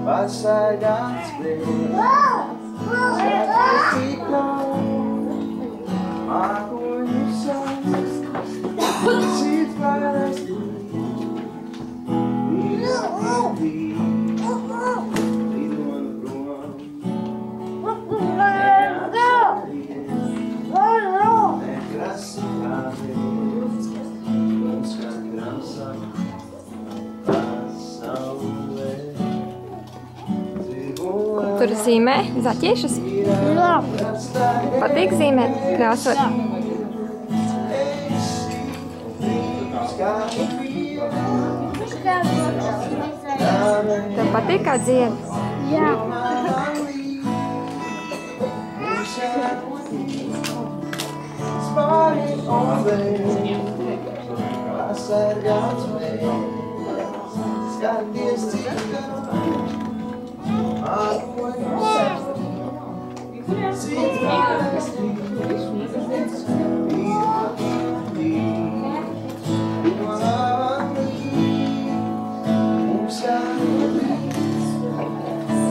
pasargāts prieks, tikā mākoņu sāns, cits parasti, visi lidon prom, nekrasi kāpēc, mums kā krāsā pasaulē. Tur zīmē zaķiešus? Jā. Patīk zīmēt, krāsot? Tev patīk kā dzied? Jā.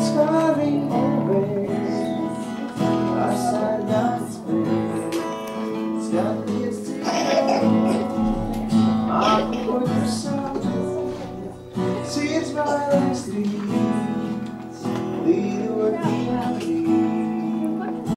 Scarring